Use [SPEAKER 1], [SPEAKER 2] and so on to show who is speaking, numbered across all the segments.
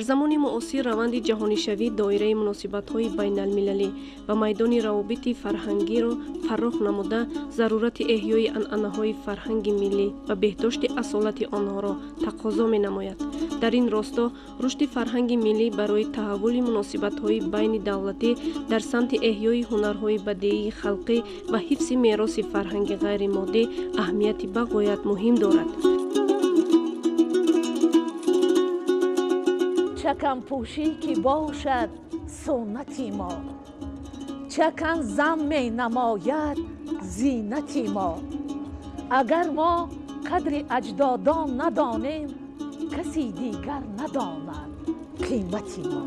[SPEAKER 1] дар замони муосир раванди ҷаҳонишавӣ доираи муносибатҳои байналмилалӣ ва майдони равобити фарҳангиро фарроғ намуда, зарурати эҳёи анъанаҳои фарҳанги миллӣ ва беҳдошти асолати онҳоро тақозо менамояд. дар ин росто рушди фарҳанги миллӣ барои таҳаввули муносибатҳои байни давлатӣ дар самти эҳёи ҳунарҳои бадеии халқӣ ва ҳифзи мероси фарҳанги ғайримоддӣ аҳамияти бағоят муҳим дорад.
[SPEAKER 2] چکن پوشی که باشد سنتی ما، چکن زن می نماید زینتی ما. اگر ما قدر اجدادان ندانیم، کسی دیگر نداند قیمتی ما.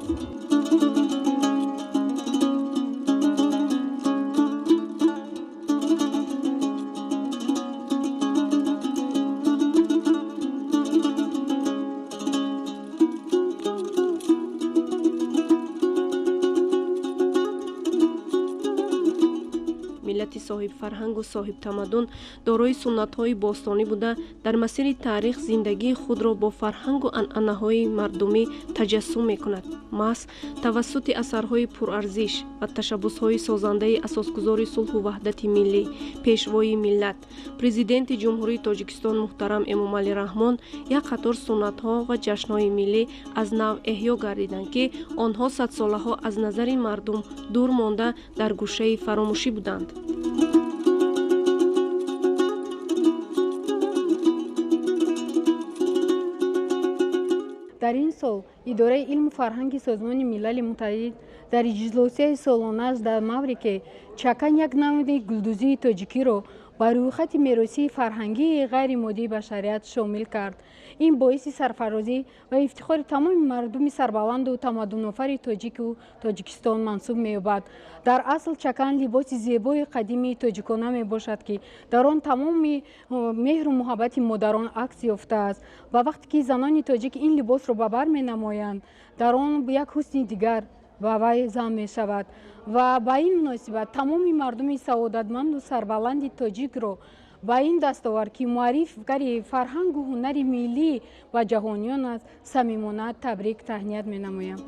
[SPEAKER 1] миллати соҳиб фарҳангу соҳиб тамаддун дорои суннатҳои бостонӣ буда, дар масири таърих зиндагии худро бо фарҳангу анъанаҳои мардумӣ таҷассум мекунад. маҳз тавассути асарҳои пурарзиш ва ташаббусҳои созандаи асосгузори сулҳу ваҳдати миллӣ, пешвои миллат, президенти ҷумҳурии Тоҷикистон муҳтарам Эмомалӣ Раҳмон, як қатор суннатҳо ва ҷашнҳои миллӣ аз нав эҳё гардиданд, ки онҳо садсолаҳо аз назари мардум дур монда дар гӯшаи фаромӯшӣ буданд.
[SPEAKER 3] дар ин сол идораи илму фарҳанги созмони милали муттаҳид дар иҷлосияи солонааш дар маврике чакан як намуди гулдузии тоҷикиро ба рӯйхати меросии фарҳангии ғайримоддии башарият шомил кард. ин боиси сарфарозӣ ва ифтихори тамоми мардуми сарбаланду тамаддунофари тоҷику Тоҷикистон мансуб меёбад. дар асл чакан либоси зебои қадимии тоҷикона мебошад, ки дар он тамоми меҳру муҳаббати модарон акс ёфтааст ва вақте ки занони тоҷик ин либосро ба бар менамоянд, дар он як ҳусни дигар ба вай зам мешавад ва ба ин муносибат тамоми мардуми саодатманду сарбаланди тоҷикро ба ин дастовар, ки муаррифгари фарҳангу ҳунари миллӣ ба ҷаҳониён аст, самимона табрик таҳният менамоям.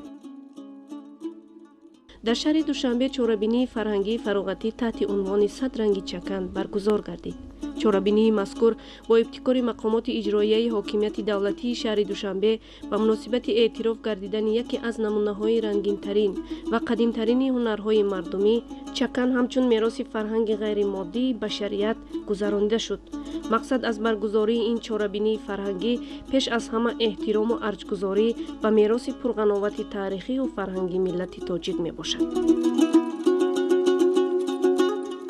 [SPEAKER 1] дар шаҳри душанбе чорабинии фарҳангии фароғатӣ таҳти унвони 100 ранги чакан баргузор гардид. чорабинии мазкур бо ибтикори мақомоти иҷроияи ҳокимияти давлатии шаҳри Душанбе ба муносибати эътироф гардидани яке аз намунаҳои рангинтарин ва қадимтарини ҳунарҳои мардумӣ, чакан ҳамчун мероси фарҳанги ғайримоддии башарият гузаронида шуд. мақсад аз баргузории ин чорабинии фарҳангӣ пеш аз ҳама эҳтирому арҷгузорӣ ба мероси пурғановати таърихию фарҳанги миллати тоҷик мебошад.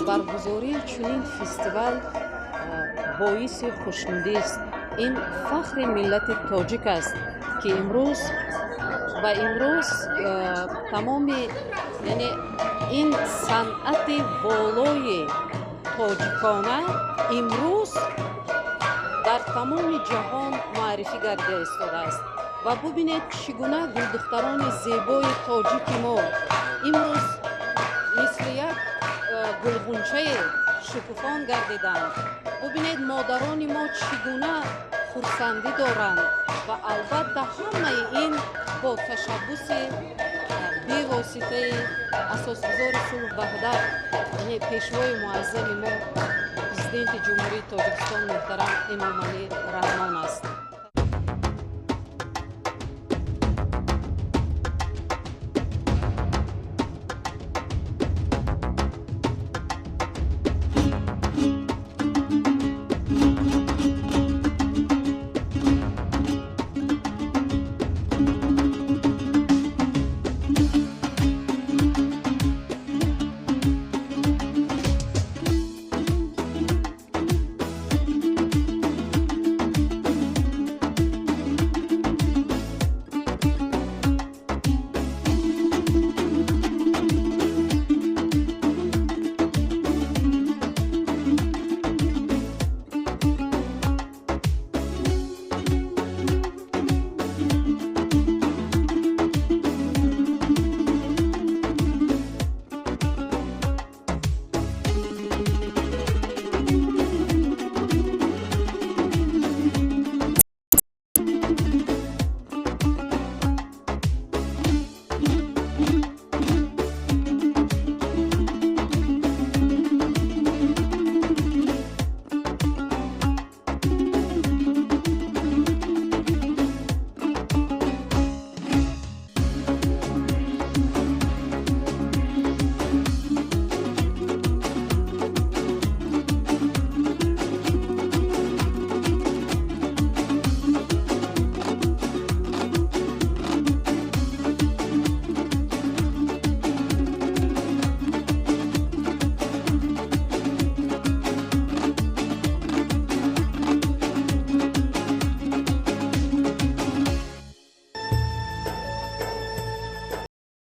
[SPEAKER 4] баргузории чунин фестивал боиси хушнудӣ аст. ин фахри миллати тоҷик аст, ки имрӯз тамоми ин санъати волои тоҷикона имрӯз дар тамоми ҷаҳон маърифӣ гардида истодааст. ва бубинед чӣ гуна гулдухтарони зебои тоҷики мо имрӯз мисли як гулғунчае شکوفان گردیدند. ببینید مادران ما چگونه خرسندی دارند و البته همه این با تشبث بی‌واسطه اساسگزار صلح وحدت یعنی پیشوای معظم ما پرزیدنت جمهوری تاجیکستان محترم امامعلی رحمان است.